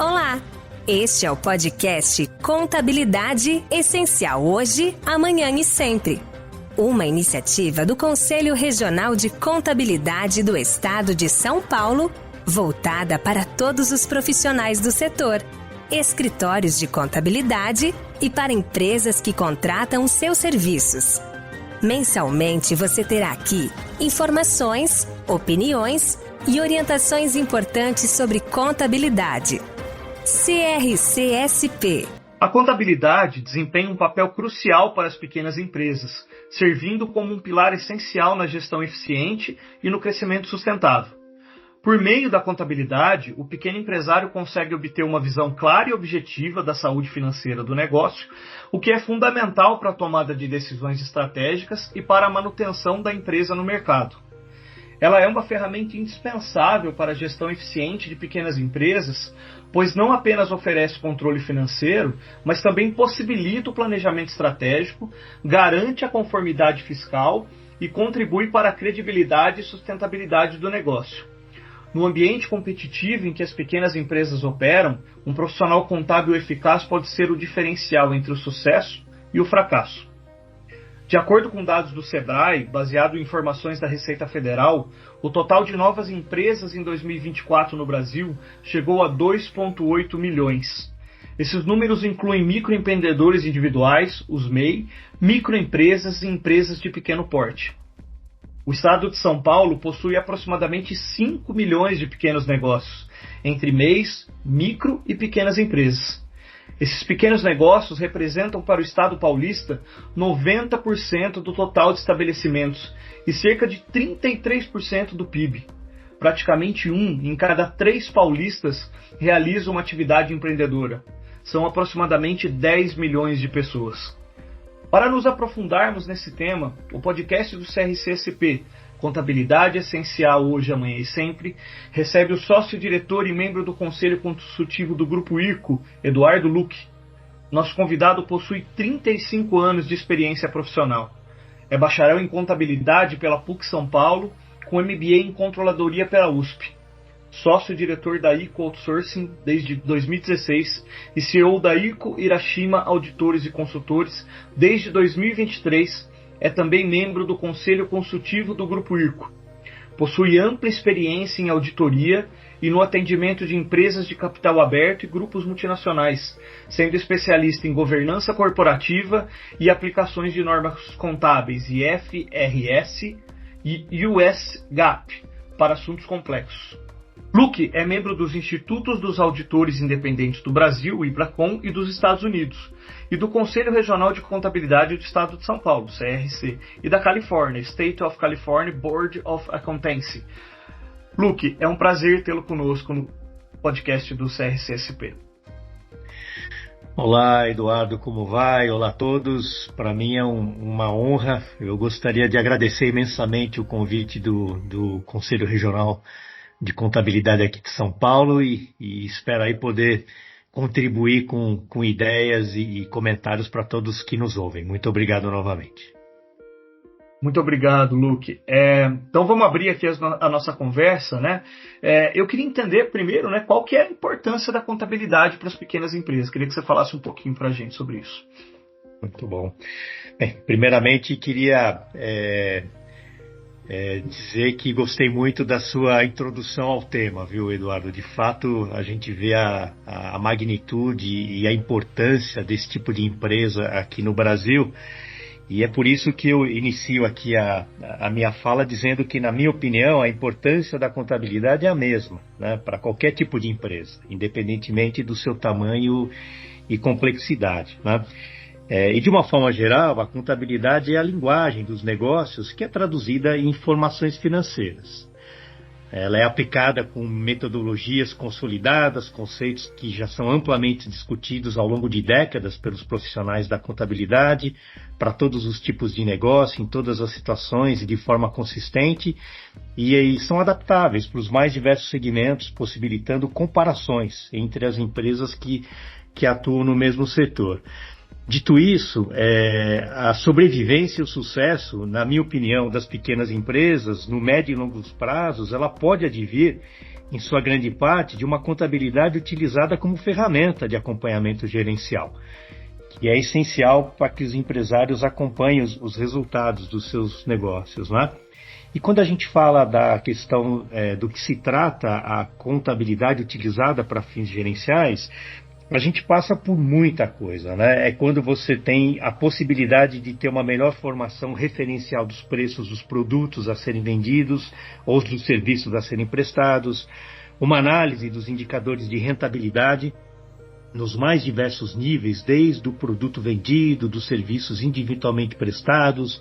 Olá! Este é o podcast Contabilidade Essencial Hoje, Amanhã e Sempre. Uma iniciativa do Conselho Regional de Contabilidade do Estado de São Paulo, voltada para todos os profissionais do setor, escritórios de contabilidade e para empresas que contratam seus serviços. Mensalmente você terá aqui informações, opiniões e orientações importantes sobre contabilidade. CRCSP. A contabilidade desempenha um papel crucial para as pequenas empresas, servindo como um pilar essencial na gestão eficiente e no crescimento sustentável. Por meio da contabilidade, o pequeno empresário consegue obter uma visão clara e objetiva da saúde financeira do negócio, o que é fundamental para a tomada de decisões estratégicas e para a manutenção da empresa no mercado. Ela é uma ferramenta indispensável para a gestão eficiente de pequenas empresas, pois não apenas oferece controle financeiro, mas também possibilita o planejamento estratégico, garante a conformidade fiscal e contribui para a credibilidade e sustentabilidade do negócio. No ambiente competitivo em que as pequenas empresas operam, um profissional contábil eficaz pode ser o diferencial entre o sucesso e o fracasso. De acordo com dados do Sebrae, baseado em informações da Receita Federal, o total de novas empresas em 2024 no Brasil chegou a 2,8 milhões. Esses números incluem microempreendedores individuais, os MEI, microempresas e empresas de pequeno porte. O estado de São Paulo possui aproximadamente 5 milhões de pequenos negócios, entre MEIs, micro e pequenas empresas. Esses pequenos negócios representam para o estado paulista 90% do total de estabelecimentos e cerca de 33% do PIB. Praticamente 1 em cada 3 paulistas realiza uma atividade empreendedora. São aproximadamente 10 milhões de pessoas. Para nos aprofundarmos nesse tema, o podcast do CRCSP, Contabilidade Essencial Hoje, Amanhã e Sempre, recebe o sócio-diretor e membro do Conselho Consultivo do Grupo IRCO, Eduardo Luque. Nosso convidado possui 35 anos de experiência profissional. É bacharel em Contabilidade pela PUC São Paulo, com MBA em Controladoria pela USP. Sócio-diretor da IRCO Outsourcing desde 2016 e CEO da IRCO Hiroshima Auditores e Consultores desde 2023, é também membro do Conselho Consultivo do Grupo IRCO. Possui ampla experiência em auditoria e no atendimento de empresas de capital aberto e grupos multinacionais, sendo especialista em governança corporativa e aplicações de normas contábeis IFRS e US GAAP para assuntos complexos. Luque é membro dos Institutos dos Auditores Independentes do Brasil, IBRACON, e dos Estados Unidos, e do Conselho Regional de Contabilidade do Estado de São Paulo, CRC, e da Califórnia, State of California Board of Accountancy. Luque, é um prazer tê-lo conosco no podcast do CRCSP. Olá, Eduardo, como vai? Olá a todos. Para mim é uma honra. Eu gostaria de agradecer imensamente o convite do Conselho Regional de Contabilidade aqui de São Paulo e espero aí poder contribuir com ideias e comentários para todos que nos ouvem. Muito obrigado novamente. Muito obrigado, Luque. Então vamos abrir aqui a nossa conversa, né? Eu queria entender primeiro, né, qual que é a importância da contabilidade para as pequenas empresas. Queria que você falasse um pouquinho para a gente sobre isso. Muito bom. Bem, primeiramente queria dizer que gostei muito da sua introdução ao tema, viu, Eduardo? De fato, a gente vê a magnitude e a importância desse tipo de empresa aqui no Brasil, e é por isso que eu inicio aqui a minha fala dizendo que, na minha opinião, a importância da contabilidade é a mesma, né, para qualquer tipo de empresa, independentemente do seu tamanho e complexidade, né? E de uma forma geral, a contabilidade é a linguagem dos negócios que é traduzida em informações financeiras. Ela é aplicada com metodologias consolidadas, conceitos que já são amplamente discutidos ao longo de décadas pelos profissionais da contabilidade, para todos os tipos de negócio, em todas as situações e de forma consistente, e são adaptáveis para os mais diversos segmentos, possibilitando comparações entre as empresas que atuam no mesmo setor. Dito isso, a sobrevivência e o sucesso, na minha opinião, das pequenas empresas, no médio e longo prazos, ela pode advir em sua grande parte, de uma contabilidade utilizada como ferramenta de acompanhamento gerencial, que é essencial para que os empresários acompanhem os resultados dos seus negócios, né? E quando a gente fala da questão do que se trata a contabilidade utilizada para fins gerenciais, a gente passa por muita coisa, né? É quando você tem a possibilidade de ter uma melhor formação referencial dos preços dos produtos a serem vendidos ou dos serviços a serem prestados, uma análise dos indicadores de rentabilidade nos mais diversos níveis, desde o produto vendido, dos serviços individualmente prestados,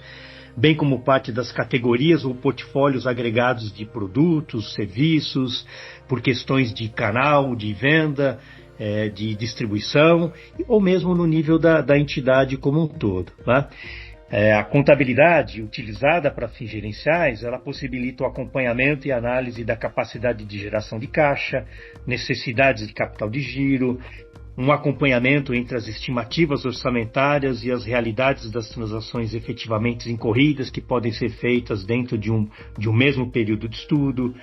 bem como parte das categorias ou portfólios agregados de produtos, serviços, por questões de canal, de venda, de distribuição, ou mesmo no nível da entidade como um todo, né? A contabilidade utilizada para fins gerenciais, ela possibilita o acompanhamento e análise da capacidade de geração de caixa, necessidades de capital de giro, um acompanhamento entre as estimativas orçamentárias e as realidades das transações efetivamente incorridas que podem ser feitas dentro de um mesmo período de estudo,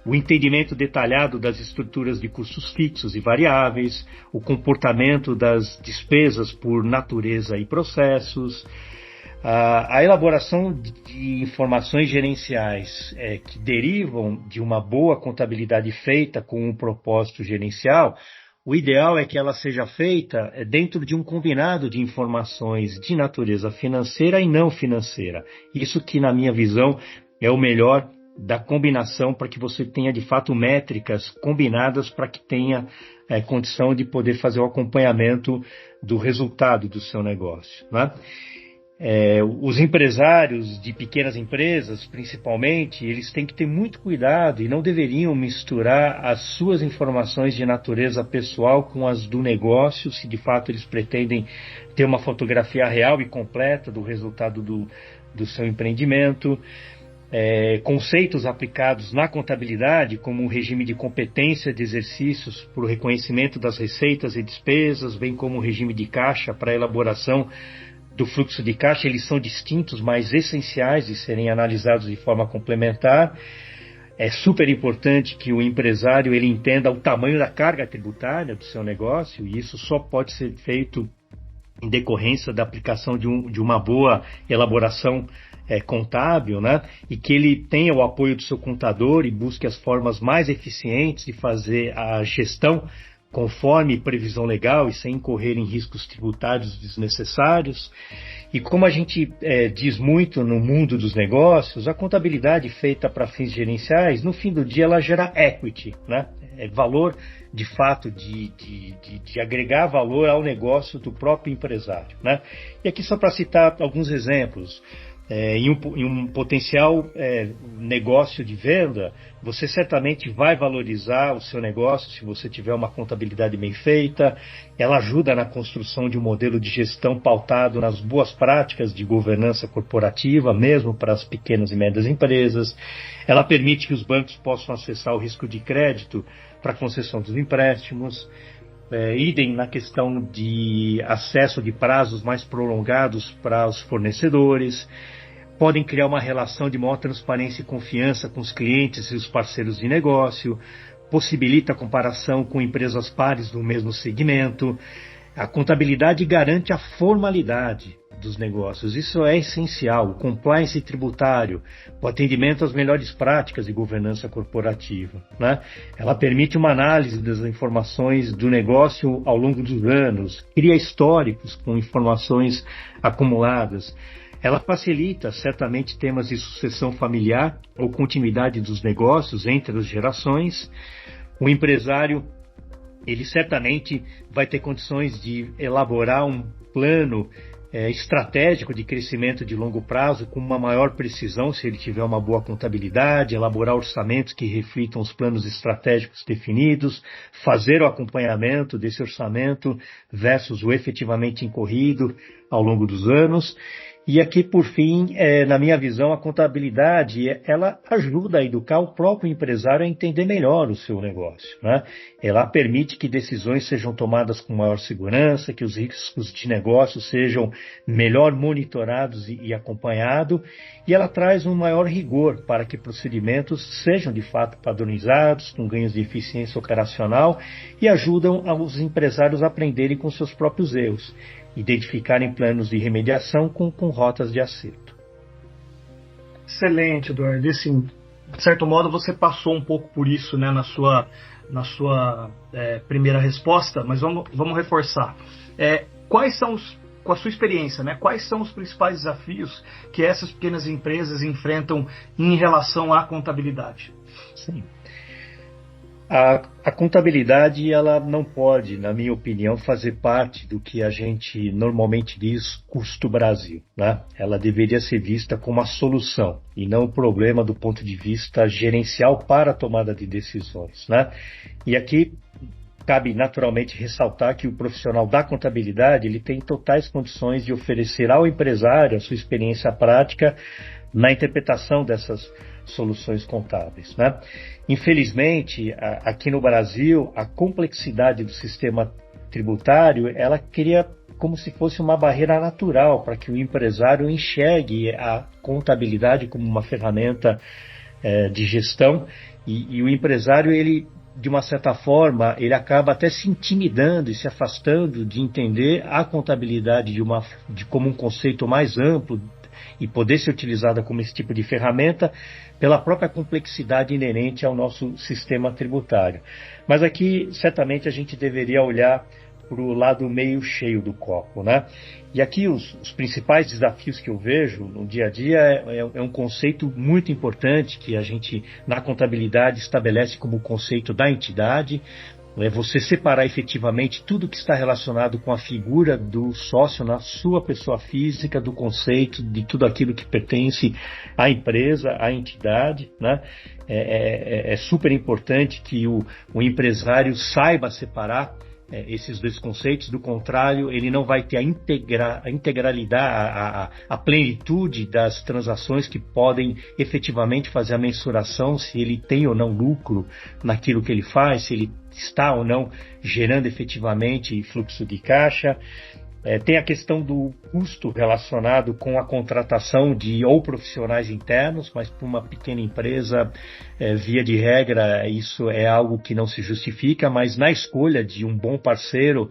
o entendimento detalhado das estruturas de custos fixos e variáveis, o comportamento das despesas por natureza e processos, a elaboração de informações gerenciais que derivam de uma boa contabilidade feita com um propósito gerencial. O ideal é que ela seja feita dentro de um combinado de informações de natureza financeira e não financeira. Isso que, na minha visão, é o melhor da combinação para que você tenha, de fato, métricas combinadas para que tenha condição de poder fazer o acompanhamento do resultado do seu negócio, né? Os empresários de pequenas empresas, principalmente, eles têm que ter muito cuidado e não deveriam misturar as suas informações de natureza pessoal com as do negócio, se de fato eles pretendem ter uma fotografia real e completa do resultado do seu empreendimento. Conceitos aplicados na contabilidade, como o regime de competência de exercícios para o reconhecimento das receitas e despesas, bem como o regime de caixa para a elaboração do fluxo de caixa, eles são distintos, mas essenciais de serem analisados de forma complementar. É super importante que o empresário ele entenda o tamanho da carga tributária do seu negócio, e isso só pode ser feito em decorrência da aplicação de uma boa elaboração contábil, né? E que ele tenha o apoio do seu contador e busque as formas mais eficientes de fazer a gestão conforme previsão legal e sem incorrer em riscos tributários desnecessários. E como a gente diz muito no mundo dos negócios, a contabilidade feita para fins gerenciais, no fim do dia, ela gera equity, né? Valor, de fato, de agregar valor ao negócio do próprio empresário, né? E aqui só para citar alguns exemplos. Em um potencial negócio de venda, você certamente vai valorizar o seu negócio se você tiver uma contabilidade bem feita. Ela ajuda na construção de um modelo de gestão pautado nas boas práticas de governança corporativa, mesmo para as pequenas e médias empresas. Ela permite que os bancos possam acessar o risco de crédito para a concessão dos empréstimos. Idem na questão de acesso de prazos mais prolongados para os fornecedores. Podem criar uma relação de maior transparência e confiança com os clientes e os parceiros de negócio. Possibilita a comparação com empresas pares do mesmo segmento. A contabilidade garante a formalidade dos negócios. Isso é essencial. O compliance tributário, o atendimento às melhores práticas de governança corporativa, né? Ela permite uma análise das informações do negócio ao longo dos anos, cria históricos com informações acumuladas. Ela facilita certamente temas de sucessão familiar ou continuidade dos negócios entre as gerações. O empresário, ele certamente vai ter condições de elaborar um plano estratégico de crescimento de longo prazo com uma maior precisão se ele tiver uma boa contabilidade, elaborar orçamentos que reflitam os planos estratégicos definidos, fazer o acompanhamento desse orçamento versus o efetivamente incorrido ao longo dos anos. E aqui, por fim, na minha visão, a contabilidade, ela ajuda a educar o próprio empresário a entender melhor o seu negócio, né? Ela permite que decisões sejam tomadas com maior segurança, que os riscos de negócio sejam melhor monitorados e acompanhados, e ela traz um maior rigor para que procedimentos sejam de fato padronizados, com ganhos de eficiência operacional, e ajudam os empresários a aprenderem com seus próprios erros, identificarem planos de remediação com rotas de acerto. Excelente, Eduardo. E, assim, de certo modo, você passou um pouco por isso, né, na sua primeira resposta, mas vamos reforçar. Quais são com a sua experiência, né, quais são os principais desafios que essas pequenas empresas enfrentam em relação à contabilidade? Sim. A contabilidade, ela não pode, na minha opinião, fazer parte do que a gente normalmente diz custo Brasil, né? Ela deveria ser vista como a solução e não o problema do ponto de vista gerencial para a tomada de decisões, né? E aqui cabe naturalmente ressaltar que o profissional da contabilidade, ele tem totais condições de oferecer ao empresário a sua experiência prática na interpretação dessas soluções contábeis, né? Infelizmente, aqui no Brasil, a complexidade do sistema tributário, ela cria como se fosse uma barreira natural para que o empresário enxergue a contabilidade como uma ferramenta de gestão e o empresário, ele, de uma certa forma, ele acaba até se intimidando e se afastando de entender a contabilidade como um conceito mais amplo e poder ser utilizada como esse tipo de ferramenta pela própria complexidade inerente ao nosso sistema tributário. Mas aqui, certamente, a gente deveria olhar para o lado meio cheio do copo, né? E aqui os principais desafios que eu vejo no dia a dia é um conceito muito importante que a gente, na contabilidade, estabelece como o conceito da entidade. É você separar efetivamente tudo que está relacionado com a figura do sócio na sua pessoa física, do conceito de tudo aquilo que pertence à empresa, à entidade, né? É super importante que o empresário saiba separar esses dois conceitos. Do contrário, ele não vai ter a integralidade, a plenitude das transações que podem efetivamente fazer a mensuração se ele tem ou não lucro naquilo que ele faz, se ele está ou não gerando efetivamente fluxo de caixa. Tem a questão do custo relacionado com a contratação de ou profissionais internos, mas para uma pequena empresa, via de regra, isso é algo que não se justifica, mas na escolha de um bom parceiro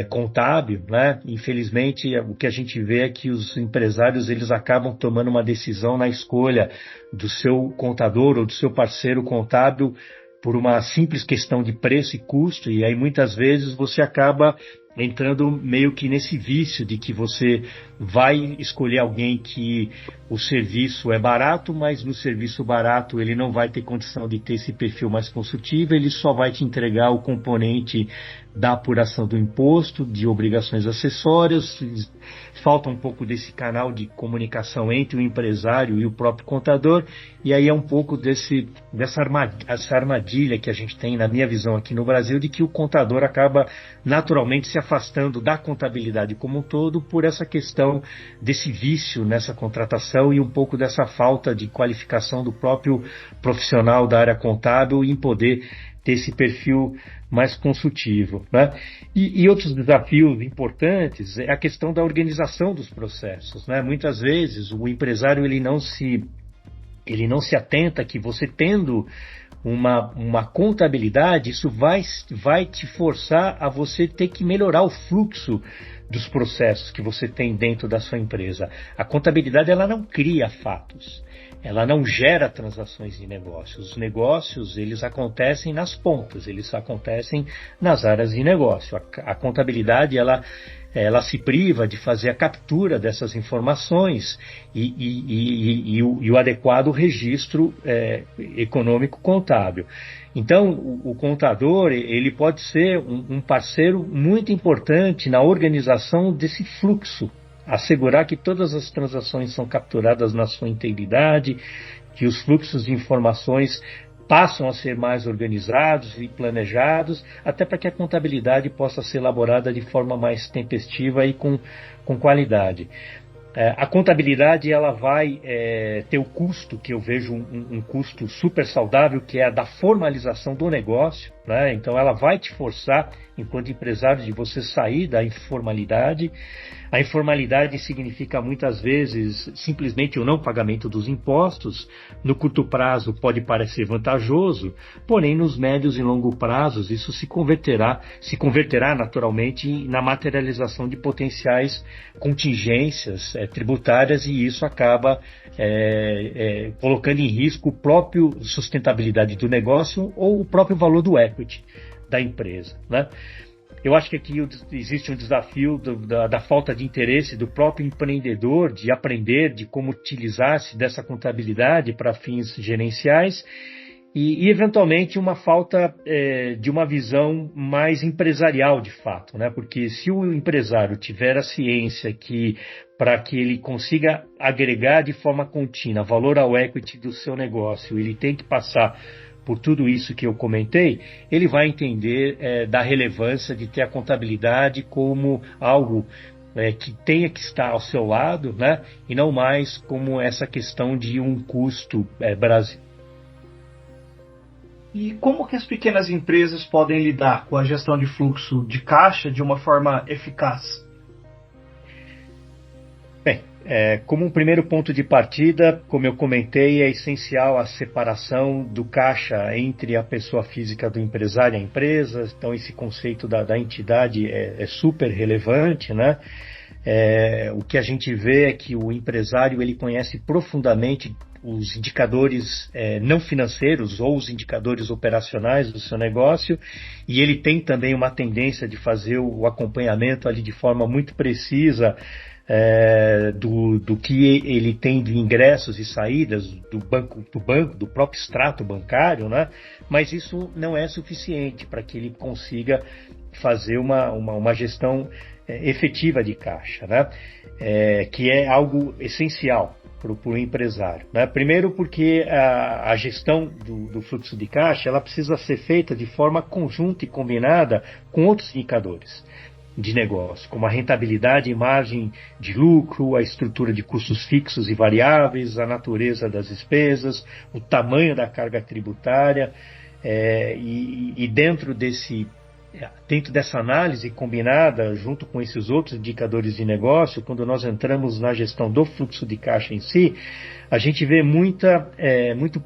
contábil, né? Infelizmente, o que a gente vê é que os empresários, eles acabam tomando uma decisão na escolha do seu contador ou do seu parceiro contábil por uma simples questão de preço e custo, e aí muitas vezes você acaba entrando meio que nesse vício de que você vai escolher alguém que o serviço é barato, mas no serviço barato ele não vai ter condição de ter esse perfil mais consultivo, ele só vai te entregar o componente da apuração do imposto, de obrigações acessórias. Falta um pouco desse canal de comunicação entre o empresário e o próprio contador, e aí é um pouco dessa armadilha que a gente tem, na minha visão aqui no Brasil, de que o contador acaba naturalmente se afastando da contabilidade como um todo por essa questão desse vício nessa contratação e um pouco dessa falta de qualificação do próprio profissional da área contábil em poder ter esse perfil mais consultivo, né? E outros desafios importantes é a questão da organização dos processos, né? Muitas vezes o empresário ele não se atenta que você tendo uma contabilidade, isso vai te forçar a você ter que melhorar o fluxo dos processos que você tem dentro da sua empresa. A contabilidade, ela não cria fatos, ela não gera transações de negócios. Os negócios, eles acontecem nas pontas, eles acontecem nas áreas de negócio. A contabilidade, ela se priva de fazer a captura dessas informações e o adequado registro econômico contábil. Então, o contador, ele pode ser um parceiro muito importante na organização desse fluxo, assegurar que todas as transações são capturadas na sua integridade, que os fluxos de informações passam a ser mais organizados e planejados, até para que a contabilidade possa ser elaborada de forma mais tempestiva e com qualidade. A contabilidade ela vai ter o custo, que eu vejo um custo super saudável, que é a da formalização do negócio, né? Então ela vai te forçar, enquanto empresário, de você sair da informalidade. A informalidade significa muitas vezes simplesmente o não pagamento dos impostos. No curto prazo pode parecer vantajoso, porém nos médios e longo prazos isso se converterá naturalmente na materialização de potenciais contingências tributárias, e isso acaba colocando em risco o próprio sustentabilidade do negócio ou o próprio valor do equity da empresa, né? Eu acho que aqui existe um desafio da falta de interesse do próprio empreendedor de aprender de como utilizar-se dessa contabilidade para fins gerenciais e eventualmente, uma falta de uma visão mais empresarial de fato, né? Porque se o empresário tiver a ciência que, para que ele consiga agregar de forma contínua valor ao equity do seu negócio, ele tem que passar por tudo isso que eu comentei, ele vai entender da relevância de ter a contabilidade como algo que tenha que estar ao seu lado, né? E não mais como essa questão de um custo Brasil. E como que as pequenas empresas podem lidar com a gestão de fluxo de caixa de uma forma eficaz? Bem, como um primeiro ponto de partida, como eu comentei, é essencial a separação do caixa entre a pessoa física do empresário e a empresa. Então, esse conceito da entidade é super relevante, né? O que a gente vê é que o empresário ele conhece profundamente os indicadores não financeiros ou os indicadores operacionais do seu negócio, e ele tem também uma tendência de fazer o acompanhamento ali de forma muito precisa do que ele tem de ingressos e saídas do banco, do próprio extrato bancário, né? Mas isso não é suficiente para que ele consiga fazer uma gestão efetiva de caixa, né? Que é algo essencial para o empresário, né? Primeiro porque a gestão do fluxo de caixa ela precisa ser feita de forma conjunta e combinada com outros indicadores de negócio, como a rentabilidade e margem de lucro, a estrutura de custos fixos e variáveis, a natureza das despesas, o tamanho da carga tributária, e dentro dessa análise combinada, junto com esses outros indicadores de negócio, quando nós entramos na gestão do fluxo de caixa em si, a gente vê muito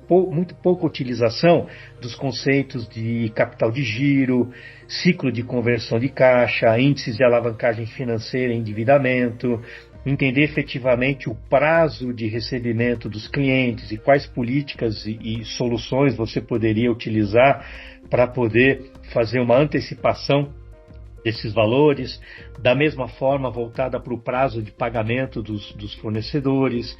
pouca utilização dos conceitos de capital de giro, ciclo de conversão de caixa, índices de alavancagem financeira e endividamento, entender efetivamente o prazo de recebimento dos clientes e quais políticas e soluções você poderia utilizar para poder fazer uma antecipação desses valores, da mesma forma voltada para o prazo de pagamento dos fornecedores.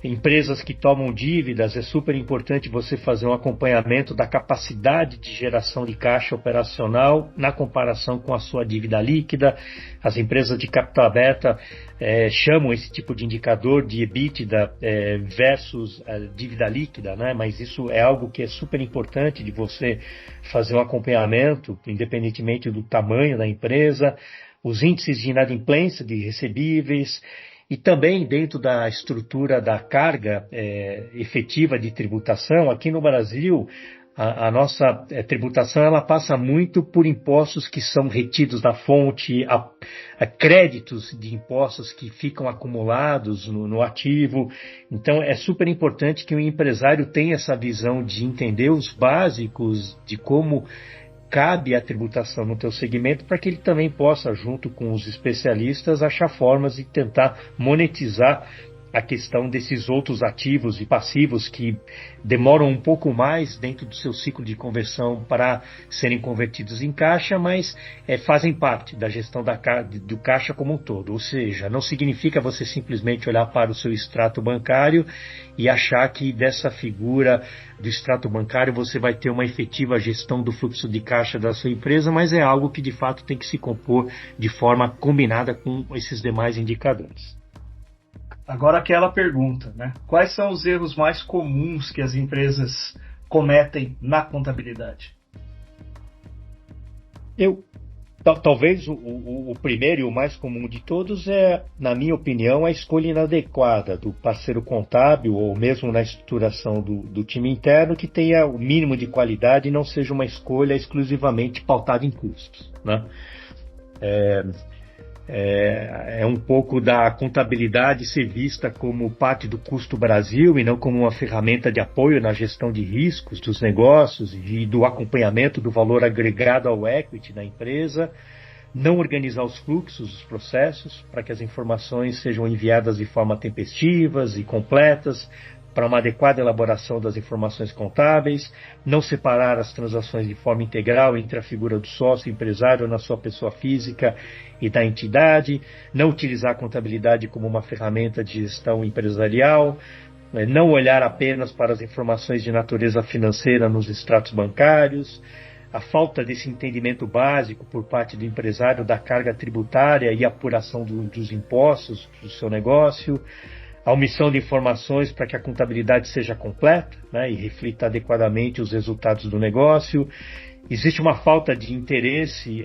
Empresas que tomam dívidas, é super importante você fazer um acompanhamento da capacidade de geração de caixa operacional na comparação com a sua dívida líquida. As empresas de capital aberta chamam esse tipo de indicador de EBITDA versus dívida líquida, né? Mas isso é algo que é super importante de você fazer um acompanhamento, independentemente do tamanho da empresa, os índices de inadimplência de recebíveis, e também dentro da estrutura da carga efetiva de tributação. Aqui no Brasil, a nossa tributação ela passa muito por impostos que são retidos da fonte, a créditos de impostos que ficam acumulados no ativo. Então é super importante que o empresário tenha essa visão de entender os básicos de como cabe a tributação no teu segmento, para que ele também possa, junto com os especialistas, achar formas de tentar monetizar a questão desses outros ativos e passivos que demoram um pouco mais dentro do seu ciclo de conversão para serem convertidos em caixa, mas fazem parte da gestão do caixa como um todo. Ou seja, não significa você simplesmente olhar para o seu extrato bancário e achar que dessa figura do extrato bancário você vai ter uma efetiva gestão do fluxo de caixa da sua empresa, mas é algo que de fato tem que se compor de forma combinada com esses demais indicadores. Agora aquela pergunta, né? Quais são os erros mais comuns que as empresas cometem na contabilidade? Eu Talvez o primeiro e o mais comum de todos é, na minha opinião, a escolha inadequada do parceiro contábil ou mesmo na estruturação do time interno que tenha o mínimo de qualidade e não seja uma escolha exclusivamente pautada em custos, né? É um pouco da contabilidade ser vista como parte do custo Brasil e não como uma ferramenta de apoio na gestão de riscos dos negócios e do acompanhamento do valor agregado ao equity da empresa, não organizar os fluxos, os processos, para que as informações sejam enviadas de forma tempestivas e completas, para uma adequada elaboração das informações contábeis, não separar as transações de forma integral entre a figura do sócio empresário na sua pessoa física e da entidade, não utilizar a contabilidade como uma ferramenta de gestão empresarial, não olhar apenas para as informações de natureza financeira nos extratos bancários, a falta desse entendimento básico por parte do empresário da carga tributária e apuração dos impostos do seu negócio, a omissão de informações para que a contabilidade seja completa, né, e reflita adequadamente os resultados do negócio. Existe uma falta de interesse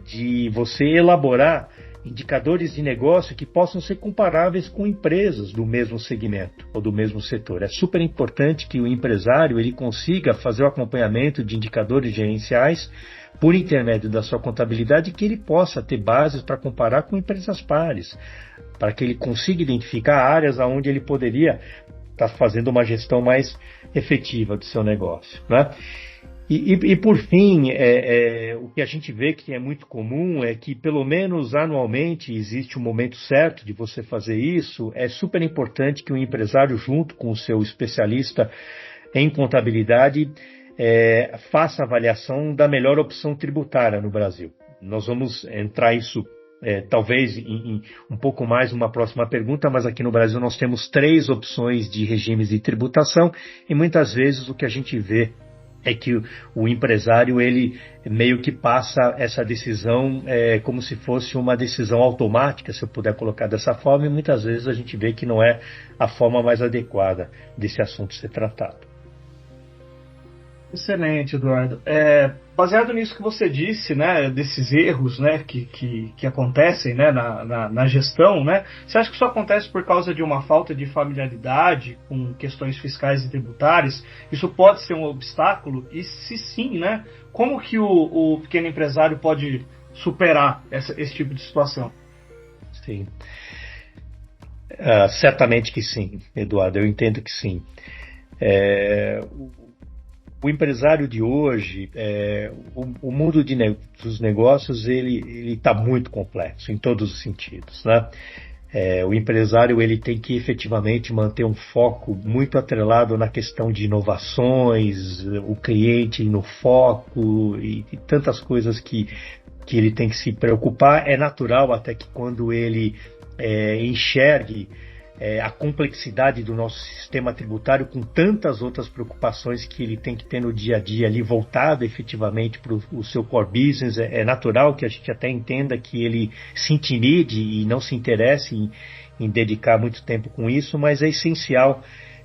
de você elaborar indicadores de negócio que possam ser comparáveis com empresas do mesmo segmento ou do mesmo setor. É super importante que o empresário ele consiga fazer o acompanhamento de indicadores gerenciais por intermédio da sua contabilidade, que ele possa ter bases para comparar com empresas pares, para que ele consiga identificar áreas onde ele poderia estar fazendo uma gestão mais efetiva do seu negócio, né? E por fim, o que a gente vê que é muito comum é que, pelo menos anualmente, existe um momento certo de você fazer isso. É super importante que o empresário, junto com o seu especialista em contabilidade, faça a avaliação da melhor opção tributária no Brasil. Nós vamos entrar isso talvez em um pouco mais numa próxima pergunta, mas aqui no Brasil nós temos 3 opções de regimes de tributação e muitas vezes o que a gente vê é que o empresário ele meio que passa essa decisão como se fosse uma decisão automática, se eu puder colocar dessa forma, e muitas vezes a gente vê que não é a forma mais adequada desse assunto ser tratado. Excelente, Eduardo. Baseado nisso que você disse, né, desses erros, né, que acontecem, né, na gestão, né, você acha que isso acontece por causa de uma falta de familiaridade com questões fiscais e tributárias? Isso pode ser um obstáculo? E se sim, né, como que o pequeno empresário pode superar esse tipo de situação? Sim. Certamente que sim, Eduardo, eu entendo que sim. O empresário de hoje, o mundo dos negócios, ele está muito complexo em todos os sentidos, né? O empresário ele tem que efetivamente manter um foco muito atrelado na questão de inovações, o cliente no foco e tantas coisas que ele tem que se preocupar. É natural até que quando ele enxergue a complexidade do nosso sistema tributário com tantas outras preocupações que ele tem que ter no dia a dia ali voltado efetivamente para o seu core business, é natural que a gente até entenda que ele se intimide e não se interesse em dedicar muito tempo com isso, mas é essencial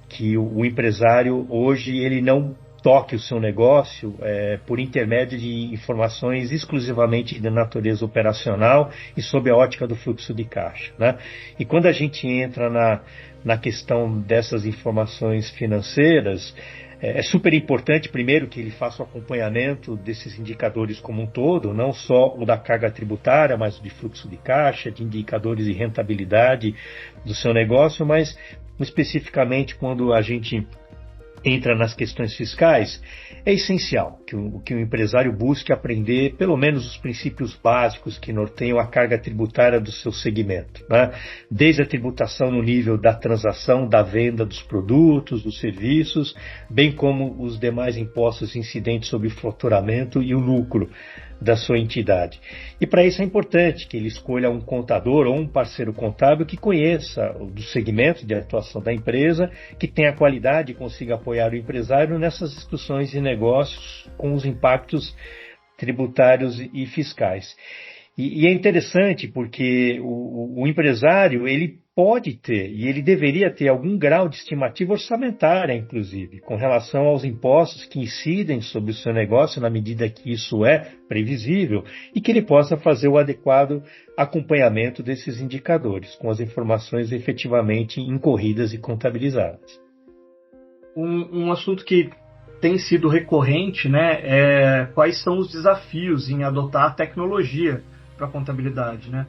que o empresário hoje ele não toque o seu negócio por intermédio de informações exclusivamente de natureza operacional e sob a ótica do fluxo de caixa, né? E quando a gente entra na questão dessas informações financeiras, é super importante, primeiro, que ele faça o acompanhamento desses indicadores como um todo, não só o da carga tributária, mas o de fluxo de caixa, de indicadores de rentabilidade do seu negócio, mas especificamente quando a gente entra nas questões fiscais, é essencial que o empresário busque aprender pelo menos os princípios básicos que norteiam a carga tributária do seu segmento, né? Desde a tributação no nível da transação, da venda dos produtos, dos serviços, bem como os demais impostos incidentes sobre o faturamento e o lucro da sua entidade. E para isso é importante que ele escolha um contador ou um parceiro contábil que conheça do segmento de atuação da empresa, que tenha qualidade e consiga apoiar o empresário nessas discussões de negócios com os impactos tributários e fiscais. E é interessante porque o empresário, ele pode ter, e ele deveria ter algum grau de estimativa orçamentária, inclusive, com relação aos impostos que incidem sobre o seu negócio, na medida que isso é previsível, e que ele possa fazer o adequado acompanhamento desses indicadores, com as informações efetivamente incorridas e contabilizadas. Um assunto que tem sido recorrente, né, é quais são os desafios em adotar a tecnologia para a contabilidade, né?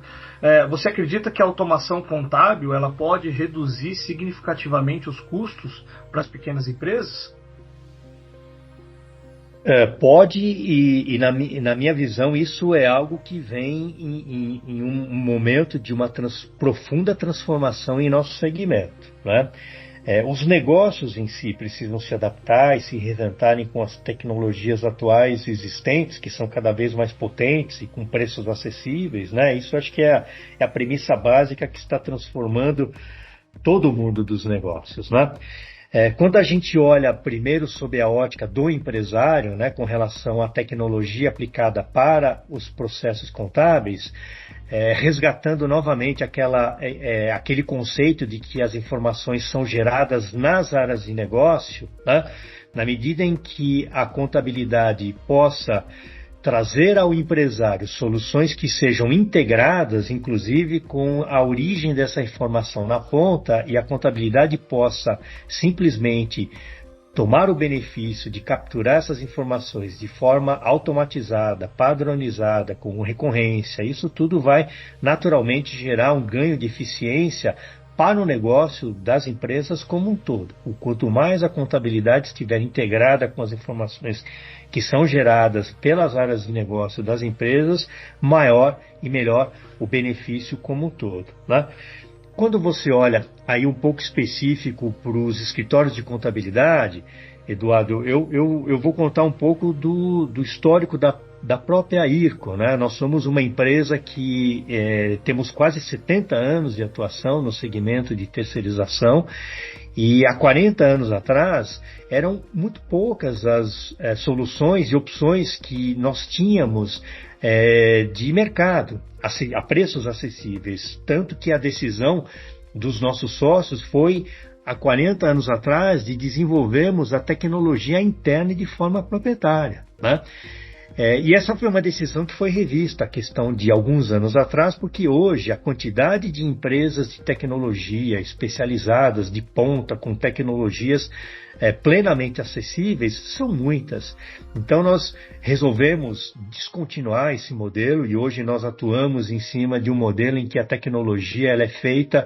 Você acredita que a automação contábil ela pode reduzir significativamente os custos para as pequenas empresas? Pode, e na minha visão isso é algo que vem em um momento de uma profunda transformação em nosso segmento, né? Os negócios em si precisam se adaptar e se reinventarem com as tecnologias atuais existentes, que são cada vez mais potentes e com preços acessíveis, né? Isso acho que é a premissa básica que está transformando todo o mundo dos negócios, né? Quando a gente olha primeiro sob a ótica do empresário, né, com relação à tecnologia aplicada para os processos contábeis, resgatando novamente aquele conceito de que as informações são geradas nas áreas de negócio, né, na medida em que a contabilidade possa trazer ao empresário soluções que sejam integradas, inclusive com a origem dessa informação na ponta, e a contabilidade possa simplesmente tomar o benefício de capturar essas informações de forma automatizada, padronizada, com recorrência. Isso tudo vai naturalmente gerar um ganho de eficiência para o negócio das empresas como um todo. Quanto mais a contabilidade estiver integrada com as informações que são geradas pelas áreas de negócio das empresas, maior e melhor o benefício como um todo, né? Quando você olha aí um pouco específico para os escritórios de contabilidade, Eduardo, eu vou contar um pouco do histórico da própria IRCO, né? Nós somos uma empresa que temos quase 70 anos de atuação no segmento de terceirização, e há 40 anos atrás eram muito poucas as soluções e opções que nós tínhamos de mercado a preços acessíveis, tanto que a decisão dos nossos sócios foi, há 40 anos atrás, de desenvolvermos a tecnologia interna e de forma proprietária, né? E essa foi uma decisão que foi revista a questão de alguns anos atrás, porque hoje a quantidade de empresas de tecnologia especializadas, de ponta, com tecnologias plenamente acessíveis, são muitas. Então nós resolvemos descontinuar esse modelo e hoje nós atuamos em cima de um modelo em que a tecnologia ela é feita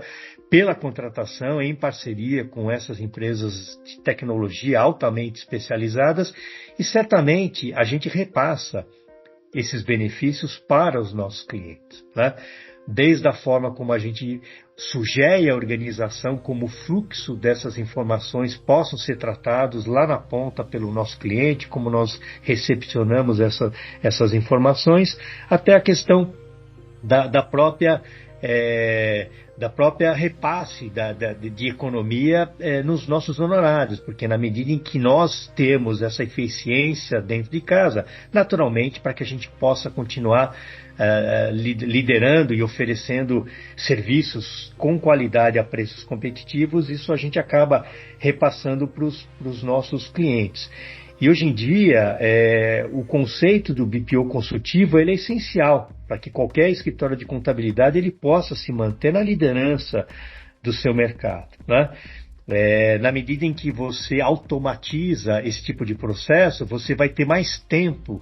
pela contratação em parceria com essas empresas de tecnologia altamente especializadas, e certamente a gente repassa esses benefícios para os nossos clientes, né? Desde a forma como a gente sugere a organização, como o fluxo dessas informações possam ser tratados lá na ponta pelo nosso cliente, como nós recepcionamos essas informações, até a questão da própria repasse de economia nos nossos honorários, porque na medida em que nós temos essa eficiência dentro de casa, naturalmente, para que a gente possa continuar liderando e oferecendo serviços com qualidade a preços competitivos, isso a gente acaba repassando para os nossos clientes. E hoje em dia, o conceito do BPO consultivo ele é essencial para que qualquer escritório de contabilidade ele possa se manter na liderança do seu mercado, né? Na medida em que você automatiza esse tipo de processo, você vai ter mais tempo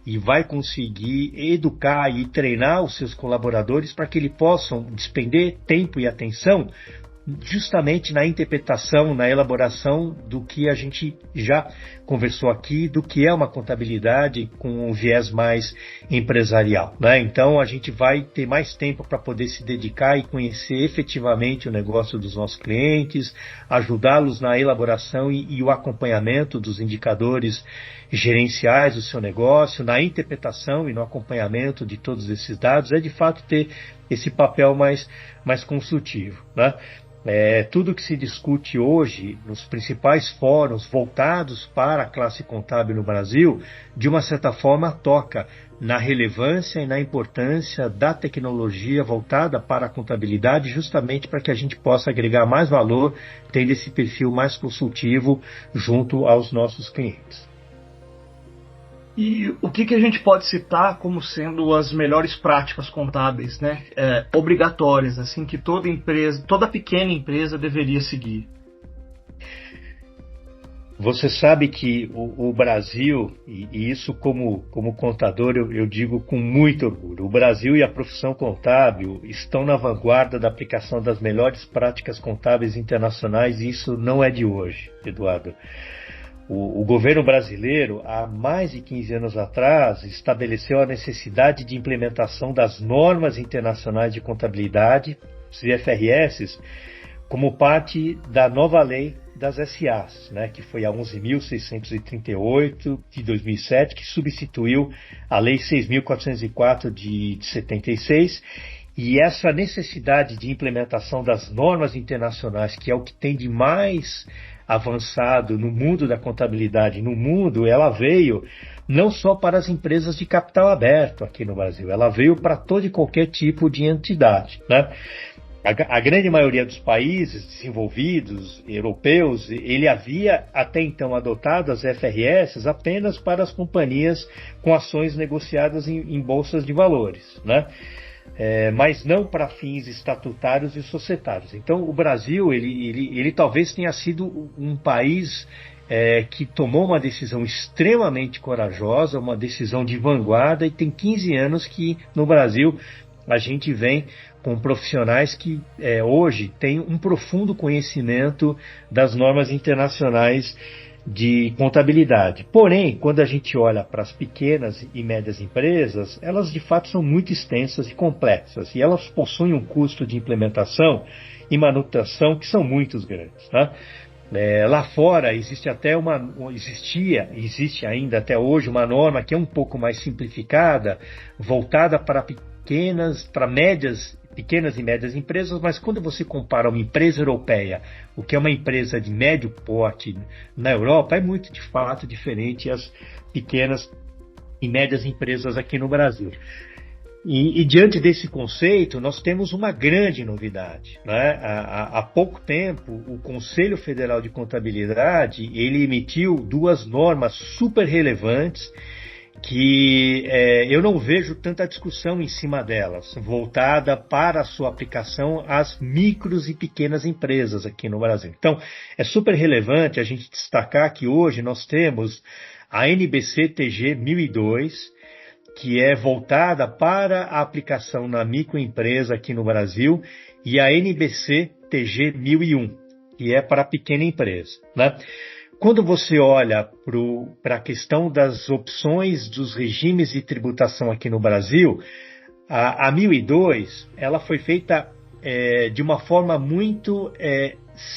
e vai conseguir educar e treinar os seus colaboradores para que eles possam despender tempo e atenção justamente na interpretação, na elaboração do que a gente já conversou aqui, do que é uma contabilidade com um viés mais empresarial, né? Então a gente vai ter mais tempo para poder se dedicar e conhecer efetivamente o negócio dos nossos clientes, ajudá-los na elaboração e o acompanhamento dos indicadores gerenciais do seu negócio, na interpretação e no acompanhamento de todos esses dados, de fato ter esse papel mais consultivo, né? Tudo que se discute hoje nos principais fóruns voltados para a classe contábil no Brasil, de uma certa forma toca na relevância e na importância da tecnologia voltada para a contabilidade, justamente para que a gente possa agregar mais valor, tendo esse perfil mais consultivo junto aos nossos clientes. E o que a gente pode citar como sendo as melhores práticas contábeis, né? Obrigatórias, assim, que toda pequena empresa deveria seguir? Você sabe que o Brasil, e isso como contador eu digo com muito orgulho, o Brasil e a profissão contábil estão na vanguarda da aplicação das melhores práticas contábeis internacionais, e isso não é de hoje, Eduardo. O governo brasileiro, há mais de 15 anos atrás, estabeleceu a necessidade de implementação das normas internacionais de contabilidade, os IFRS, como parte da nova lei das SAs, né, que foi a 11.638 de 2007, que substituiu a lei 6.404 de 76, e essa necessidade de implementação das normas internacionais, que é o que tem de mais avançado no mundo da contabilidade no mundo, ela veio não só para as empresas de capital aberto aqui no Brasil, ela veio para todo e qualquer tipo de entidade, né? A grande maioria dos países desenvolvidos, europeus, ele havia até então adotado as FRS apenas para as companhias com ações negociadas em bolsas de valores, né? Mas não para fins estatutários e societários. Então, o Brasil, ele talvez tenha sido um país que tomou uma decisão extremamente corajosa, uma decisão de vanguarda, e tem 15 anos que no Brasil a gente vem com profissionais que hoje têm um profundo conhecimento das normas internacionais de contabilidade. Porém, quando a gente olha para as pequenas e médias empresas, elas de fato são muito extensas e complexas, e elas possuem um custo de implementação e manutenção que são muito grandes, né? Lá fora existe ainda até hoje uma norma que é um pouco mais simplificada, voltada para pequenas e médias empresas, mas quando você compara uma empresa europeia, o que é uma empresa de médio porte na Europa, é muito de fato diferente as pequenas e médias empresas aqui no Brasil. E diante desse conceito, nós temos uma grande novidade, né? Há pouco tempo, o Conselho Federal de Contabilidade, ele emitiu 2 normas super relevantes que eu não vejo tanta discussão em cima delas, voltada para a sua aplicação às micros e pequenas empresas aqui no Brasil. Então, é super relevante a gente destacar que hoje nós temos a NBC-TG 1002, que é voltada para a aplicação na microempresa aqui no Brasil, e a NBC-TG 1001, que é para a pequena empresa, né? Quando você olha para a questão das opções dos regimes de tributação aqui no Brasil, a 1002 ela foi feita de uma forma muito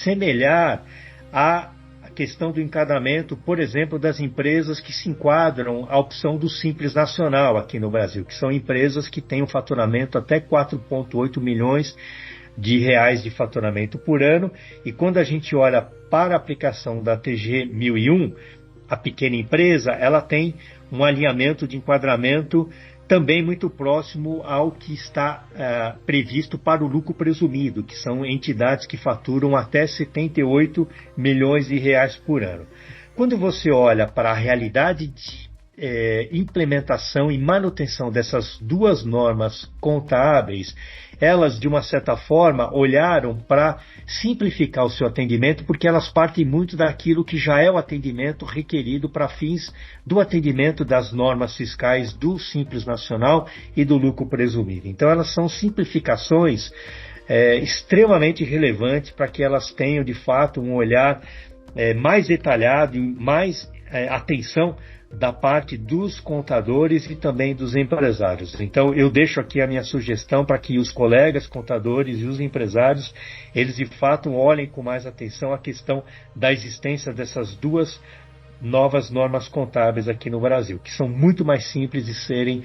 semelhar à questão do enquadramento, por exemplo, das empresas que se enquadram à opção do Simples Nacional aqui no Brasil, que são empresas que têm um faturamento até 4,8 milhões de reais de faturamento por ano. E quando a gente olha para a aplicação da TG 1001, a pequena empresa, ela tem um alinhamento de enquadramento também muito próximo ao que está previsto para o lucro presumido, que são entidades que faturam até 78 milhões de reais por ano. Quando você olha para a realidade de implementação e manutenção dessas 2 normas contábeis, elas, de uma certa forma, olharam para simplificar o seu atendimento, porque elas partem muito daquilo que já é o atendimento requerido para fins do atendimento das normas fiscais do Simples Nacional e do lucro presumido. Então, elas são simplificações extremamente relevantes para que elas tenham, de fato, um olhar mais detalhado e mais atenção da parte dos contadores e também dos empresários. Então, eu deixo aqui a minha sugestão para que os colegas contadores e os empresários, eles de fato olhem com mais atenção a questão da existência dessas 2 novas normas contábeis aqui no Brasil, que são muito mais simples de serem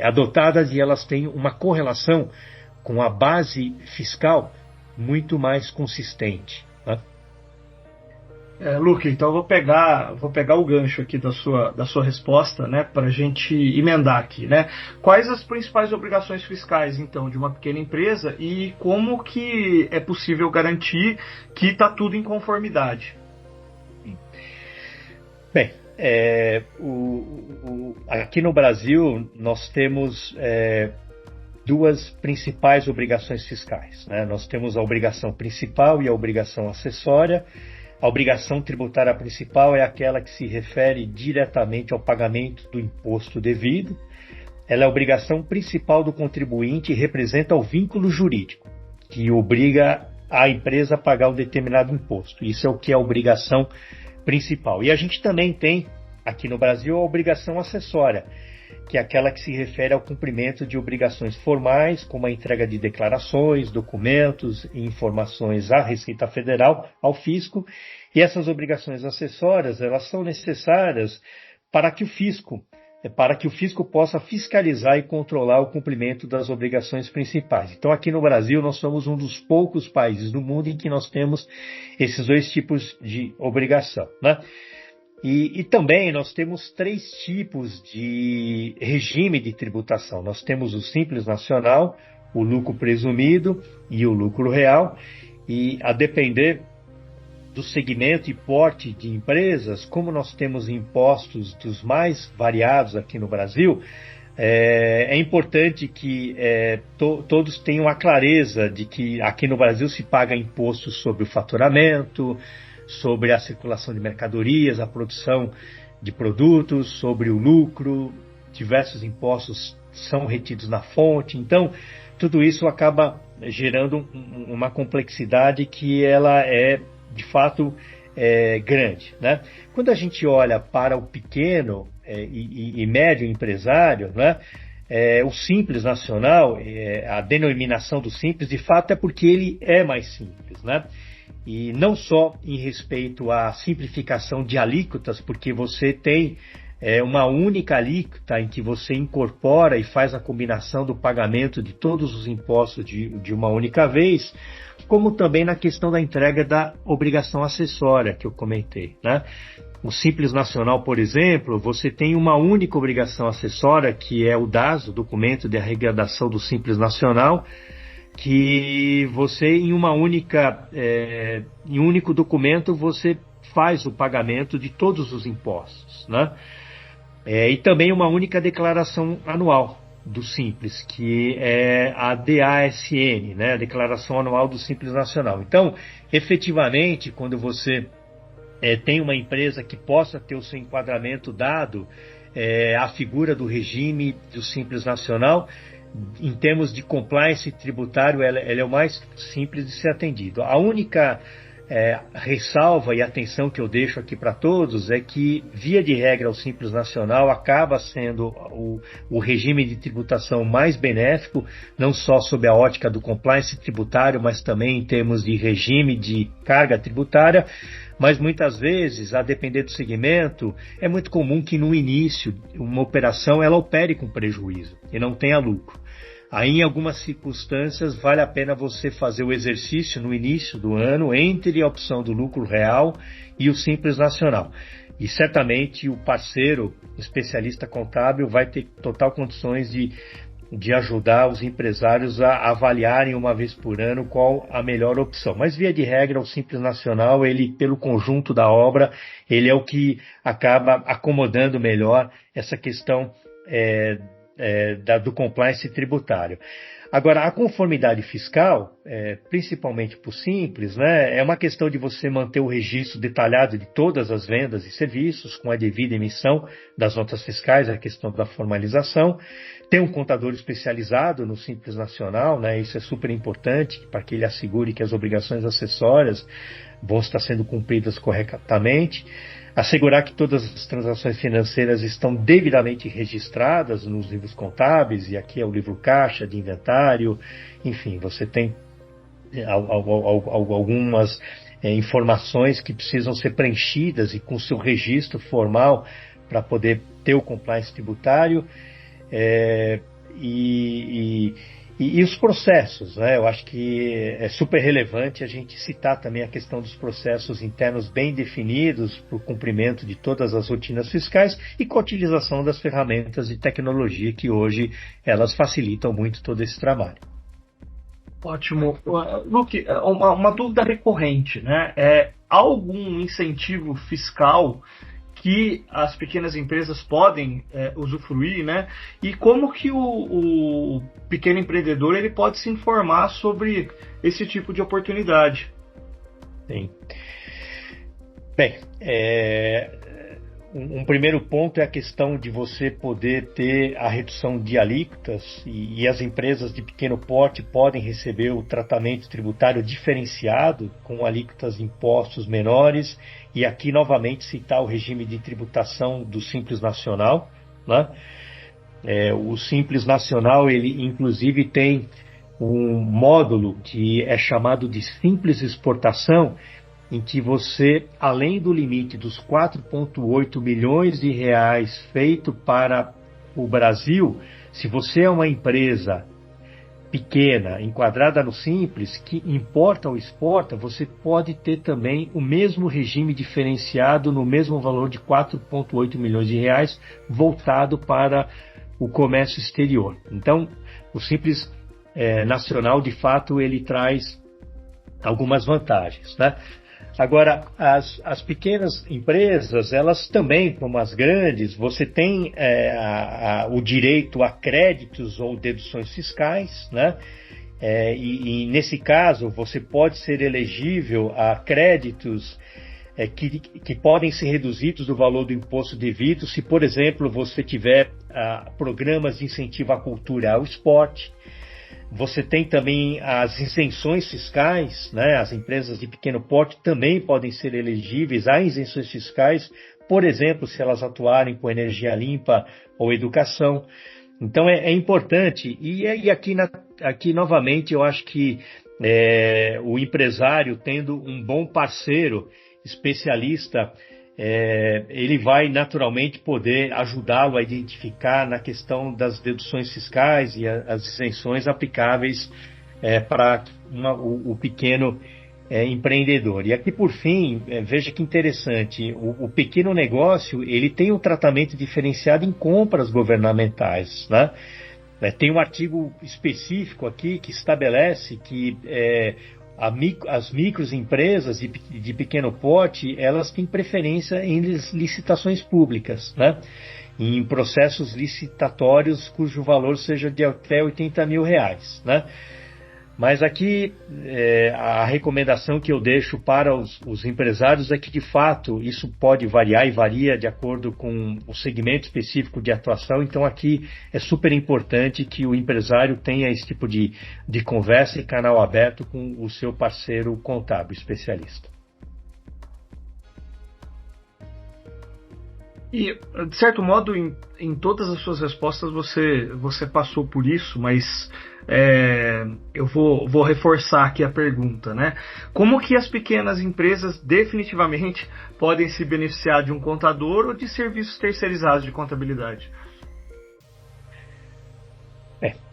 adotadas, e elas têm uma correlação com a base fiscal muito mais consistente, né? Luque, então eu vou pegar o gancho aqui da sua resposta, né, para a gente emendar aqui, né? Quais as principais obrigações fiscais, então, de uma pequena empresa e como que é possível garantir que está tudo em conformidade? Bem, aqui no Brasil nós temos duas principais obrigações fiscais, né? Nós temos a obrigação principal e a obrigação acessória. A obrigação tributária principal é aquela que se refere diretamente ao pagamento do imposto devido. Ela é a obrigação principal do contribuinte e representa o vínculo jurídico que obriga a empresa a pagar um determinado imposto. Isso é o que é a obrigação principal. E a gente também tem, aqui no Brasil, a obrigação acessória, que é aquela que se refere ao cumprimento de obrigações formais, como a entrega de declarações, documentos e informações à Receita Federal, ao fisco. E essas obrigações acessórias, elas são necessárias para que o fisco possa fiscalizar e controlar o cumprimento das obrigações principais. Então, aqui no Brasil, nós somos um dos poucos países do mundo em que nós temos esses dois tipos de obrigação, né? E também nós temos três tipos de regime de tributação. Nós temos o Simples Nacional, o lucro presumido e o lucro real. E a depender do segmento e porte de empresas, como nós temos impostos dos mais variados aqui no Brasil, é importante que todos tenham a clareza de que aqui no Brasil se paga imposto sobre o faturamento, sobre a circulação de mercadorias, a produção de produtos, sobre o lucro, diversos impostos são retidos na fonte. Então, tudo isso acaba gerando uma complexidade que ela é, de fato, grande, né? Quando a gente olha para o pequeno e médio empresário, né, o Simples Nacional, a denominação do Simples, de fato, é porque ele é mais simples, né? E não só em respeito à simplificação de alíquotas, porque você tem uma única alíquota em que você incorpora e faz a combinação do pagamento de todos os impostos de uma única vez, como também na questão da entrega da obrigação acessória que eu comentei, né? O Simples Nacional, por exemplo, você tem uma única obrigação acessória, que é o DAS, o Documento de Arrecadação do Simples Nacional, que você, em um único documento, você faz o pagamento de todos os impostos, né? E também uma única declaração anual do Simples, que é a DASN, né? A Declaração Anual do Simples Nacional. Então, efetivamente, quando você tem uma empresa que possa ter o seu enquadramento dado, a figura do regime do Simples Nacional, em termos de compliance tributário, ela é o mais simples de ser atendido. A única ressalva e atenção que eu deixo aqui para todos é que, via de regra, o Simples Nacional acaba sendo o regime de tributação mais benéfico, não só sob a ótica do compliance tributário, mas também em termos de regime de carga tributária. Mas muitas vezes, a depender do segmento, é muito comum que no início uma operação ela opere com prejuízo e não tenha lucro. Aí, em algumas circunstâncias, vale a pena você fazer o exercício no início do ano entre a opção do lucro real e o Simples Nacional. E certamente o parceiro especialista contábil vai ter total condições de ajudar os empresários a avaliarem uma vez por ano qual a melhor opção. Mas, via de regra, o Simples Nacional, ele, pelo conjunto da obra, ele é o que acaba acomodando melhor essa questão do compliance tributário. Agora, a conformidade fiscal, principalmente para o Simples, né, é uma questão de você manter o registro detalhado de todas as vendas e serviços, com a devida emissão das notas fiscais, a questão da formalização. Tem um contador especializado no Simples Nacional, né, isso é super importante, para que ele assegure que as obrigações acessórias vão estar sendo cumpridas corretamente. Assegurar que todas as transações financeiras estão devidamente registradas nos livros contábeis, e aqui é o livro caixa de inventário, enfim, você tem algumas informações que precisam ser preenchidas e com seu registro formal para poder ter o compliance tributário, e E os processos, né? Eu acho que é super relevante a gente citar também a questão dos processos internos bem definidos para o cumprimento de todas as rotinas fiscais e com a utilização das ferramentas de tecnologia que hoje elas facilitam muito todo esse trabalho. Ótimo. Luque, uma dúvida recorrente, né? Algum incentivo fiscal que as pequenas empresas podem usufruir, né? E como que o pequeno empreendedor ele pode se informar sobre esse tipo de oportunidade? Sim. Bem, um primeiro ponto é a questão de você poder ter a redução de alíquotas e as empresas de pequeno porte podem receber o tratamento tributário diferenciado com alíquotas de impostos menores e aqui novamente citar o regime de tributação do Simples Nacional, né? O Simples Nacional ele inclusive tem um módulo que é chamado de Simples Exportação, em que você, além do limite dos 4,8 milhões de reais feito para o Brasil, se você é uma empresa pequena, enquadrada no Simples, que importa ou exporta, você pode ter também o mesmo regime diferenciado no mesmo valor de 4,8 milhões de reais voltado para o comércio exterior. Então, o Simples Nacional, de fato, ele traz algumas vantagens, né? Agora, as pequenas empresas, elas também, como as grandes, você tem o direito a créditos ou deduções fiscais, né? E nesse caso, você pode ser elegível a créditos que podem ser reduzidos do valor do imposto devido se, por exemplo, você tiver programas de incentivo à cultura e ao esporte. Você tem também as isenções fiscais, né? As empresas de pequeno porte também podem ser elegíveis a isenções fiscais, por exemplo, se elas atuarem com energia limpa ou educação. Então é importante. E aqui novamente eu acho que o empresário tendo um bom parceiro especialista, ele vai naturalmente poder ajudá-lo a identificar na questão das deduções fiscais e as isenções aplicáveis para o pequeno empreendedor. E aqui, por fim, veja que interessante, o pequeno negócio ele tem um tratamento diferenciado em compras governamentais, né? Tem um artigo específico aqui que estabelece que as microempresas de pequeno porte, elas têm preferência em licitações públicas, né? Em processos licitatórios cujo valor seja de até R$80 mil, né? Mas aqui a recomendação que eu deixo para os empresários é que, de fato, isso pode variar e varia de acordo com o segmento específico de atuação. Então, aqui é super importante que o empresário tenha esse tipo de conversa e canal aberto com o seu parceiro contábil especialista. E, de certo modo, em todas as suas respostas você passou por isso, mas eu vou reforçar aqui a pergunta, né? Como que as pequenas empresas definitivamente podem se beneficiar de um contador ou de serviços terceirizados de contabilidade?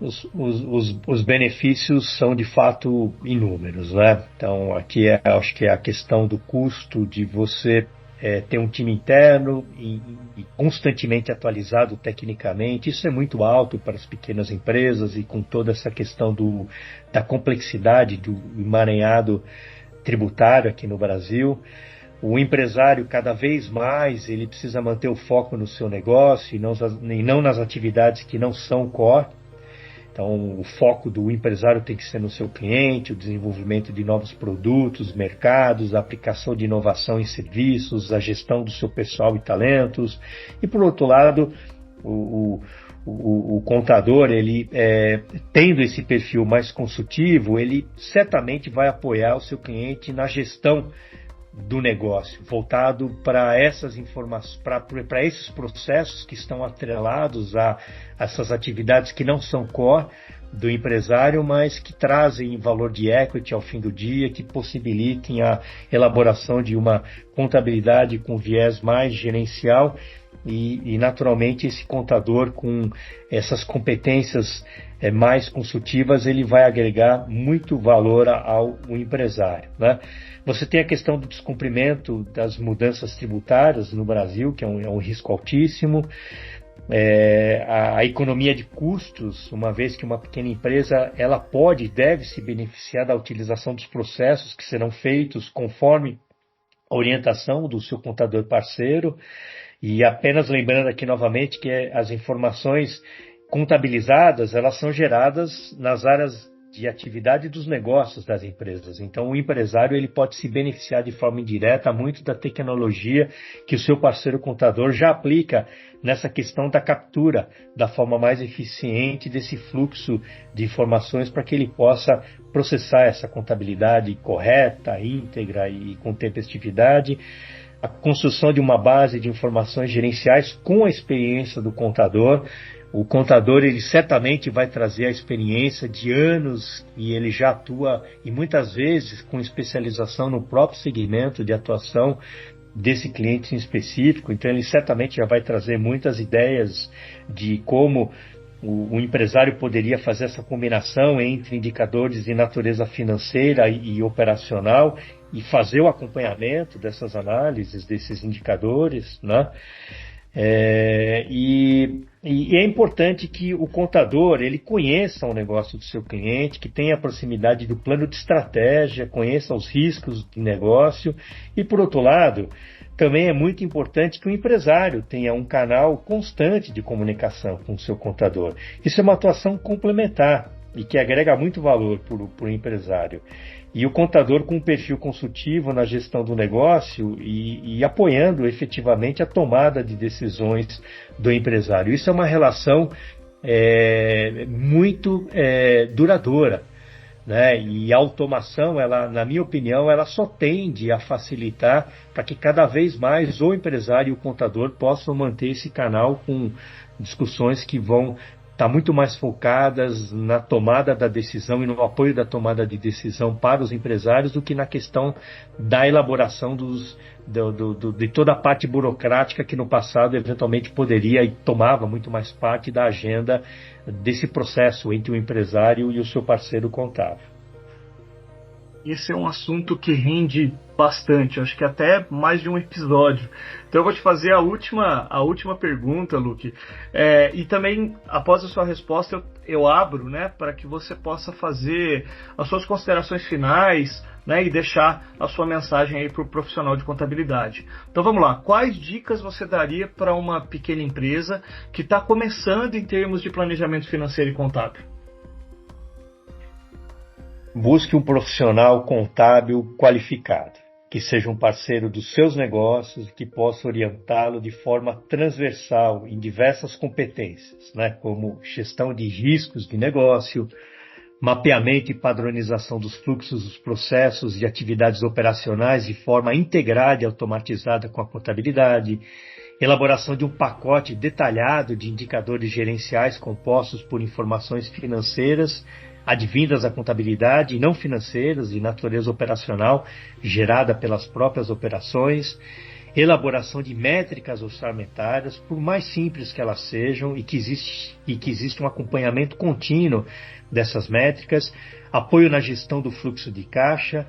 Os benefícios são de fato inúmeros, né? Então aqui acho que é a questão do custo de você ter um time interno e constantemente atualizado tecnicamente. Isso é muito alto para as pequenas empresas e com toda essa questão da complexidade do emaranhado tributário aqui no Brasil. O empresário, cada vez mais, ele precisa manter o foco no seu negócio e não nas atividades que não são core. Então, o foco do empresário tem que ser no seu cliente, o desenvolvimento de novos produtos, mercados, a aplicação de inovação em serviços, a gestão do seu pessoal e talentos. E, por outro lado, o contador, ele tendo esse perfil mais consultivo, ele certamente vai apoiar o seu cliente na gestão do negócio, voltado para essas informações, para esses processos que estão atrelados a essas atividades que não são core do empresário, mas que trazem valor de equity ao fim do dia, que possibilitem a elaboração de uma contabilidade com viés mais gerencial e naturalmente esse contador com essas competências mais consultivas, ele vai agregar muito valor ao empresário, né? Você tem a questão do descumprimento das mudanças tributárias no Brasil, que é um risco altíssimo. A economia de custos, uma vez que uma pequena empresa ela pode e deve se beneficiar da utilização dos processos que serão feitos conforme a orientação do seu contador parceiro. E apenas lembrando aqui novamente que as informações contabilizadas, elas são geradas nas áreas de atividade dos negócios das empresas. Então, o empresário ele pode se beneficiar de forma indireta muito da tecnologia que o seu parceiro contador já aplica nessa questão da captura da forma mais eficiente desse fluxo de informações para que ele possa processar essa contabilidade correta, íntegra e com tempestividade. A construção de uma base de informações gerenciais com a experiência do contador. O contador, ele certamente vai trazer a experiência de anos e ele já atua, e muitas vezes com especialização no próprio segmento de atuação desse cliente em específico. Então, ele certamente já vai trazer muitas ideias de como o empresário poderia fazer essa combinação entre indicadores de natureza financeira e operacional e fazer o acompanhamento dessas análises, desses indicadores, né? E é importante que o contador ele conheça o negócio do seu cliente, que tenha a proximidade do plano de estratégia, conheça os riscos de negócio e, por outro lado, também é muito importante que o empresário tenha um canal constante de comunicação com o seu contador. Isso é uma atuação complementar e que agrega muito valor para o empresário. E o contador com um perfil consultivo na gestão do negócio e apoiando efetivamente a tomada de decisões do empresário. Isso é uma relação muito duradoura, né? E a automação, ela, na minha opinião, ela só tende a facilitar para que cada vez mais o empresário e o contador possam manter esse canal com discussões que vão está muito mais focadas na tomada da decisão e no apoio da tomada de decisão para os empresários do que na questão da elaboração de toda a parte burocrática que no passado eventualmente poderia e tomava muito mais parte da agenda desse processo entre o empresário e o seu parceiro contábil. Esse é um assunto que rende bastante, acho que até mais de um episódio. Então eu vou te fazer a última pergunta, Luque. E também, após a sua resposta, eu abro, né, para que você possa fazer as suas considerações finais, né, e deixar a sua mensagem aí para o profissional de contabilidade. Então vamos lá, quais dicas você daria para uma pequena empresa que está começando em termos de planejamento financeiro e contábil? Busque um profissional contábil qualificado, que seja um parceiro dos seus negócios, que possa orientá-lo de forma transversal em diversas competências, né, como gestão de riscos de negócio, mapeamento e padronização dos fluxos, dos processos e atividades operacionais de forma integrada e automatizada com a contabilidade, elaboração de um pacote detalhado de indicadores gerenciais compostos por informações financeiras advindas da contabilidade e não financeiras de natureza operacional gerada pelas próprias operações, elaboração de métricas orçamentárias, por mais simples que elas sejam, e que existe um acompanhamento contínuo dessas métricas, apoio na gestão do fluxo de caixa,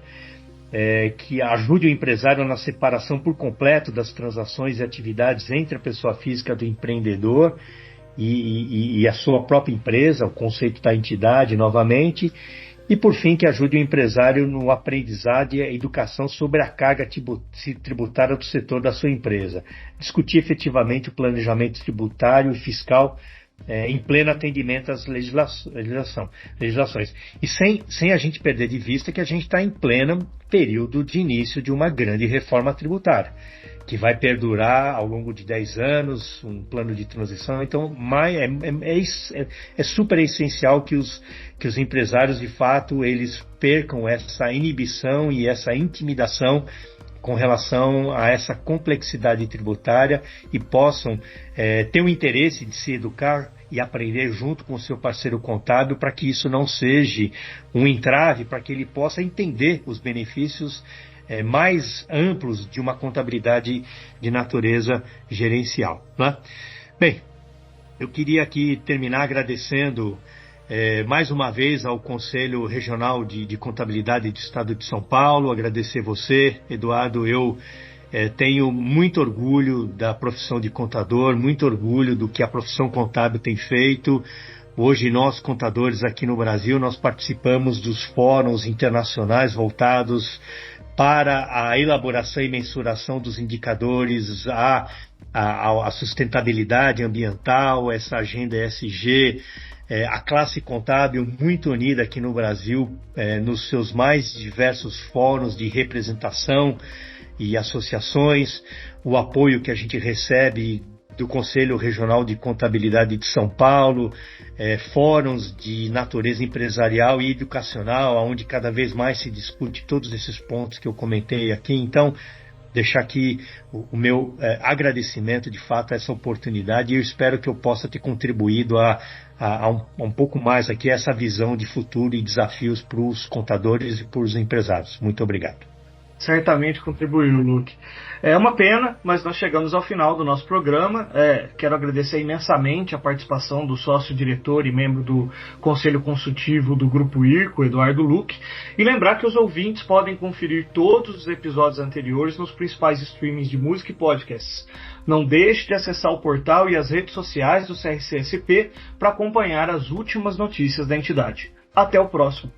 que ajude o empresário na separação por completo das transações e atividades entre a pessoa física do empreendedor e a sua própria empresa, o conceito da entidade novamente, e por fim que ajude o empresário no aprendizado e a educação sobre a carga tributária do setor da sua empresa, discutir efetivamente o planejamento tributário e fiscal em pleno atendimento às legislações. E sem a gente perder de vista que a gente está em pleno período de início de uma grande reforma tributária, que vai perdurar ao longo de 10 anos, um plano de transição. Então, é super essencial que os empresários, de fato, eles percam essa inibição e essa intimidação com relação a essa complexidade tributária e possam ter o interesse de se educar e aprender junto com o seu parceiro contábil para que isso não seja um entrave, para que ele possa entender os benefícios mais amplos de uma contabilidade de natureza gerencial, né? Bem, eu queria aqui terminar agradecendo mais uma vez ao Conselho Regional de Contabilidade do Estado de São Paulo, agradecer você, Eduardo. Eu tenho muito orgulho da profissão de contador, muito orgulho do que a profissão contábil tem feito. Hoje nós, contadores aqui no Brasil, nós participamos dos fóruns internacionais voltados para a elaboração e mensuração dos indicadores, a sustentabilidade ambiental, essa agenda ESG, a classe contábil muito unida aqui no Brasil, nos seus mais diversos fóruns de representação e associações, o apoio que a gente recebe do Conselho Regional de Contabilidade de São Paulo, fóruns de natureza empresarial e educacional, onde cada vez mais se discute todos esses pontos que eu comentei aqui. Então, deixar aqui o meu agradecimento, de fato, a essa oportunidade, e eu espero que eu possa ter contribuído a um pouco mais aqui essa visão de futuro e desafios para os contadores e para os empresários. Muito obrigado. Certamente contribuiu, Luque. É uma pena, mas nós chegamos ao final do nosso programa. Quero agradecer imensamente a participação do sócio-diretor e membro do Conselho Consultivo do Grupo IRCO, Eduardo Luque, e lembrar que os ouvintes podem conferir todos os episódios anteriores nos principais streamings de música e podcasts. Não deixe de acessar o portal e as redes sociais do CRCSP para acompanhar as últimas notícias da entidade. Até o próximo.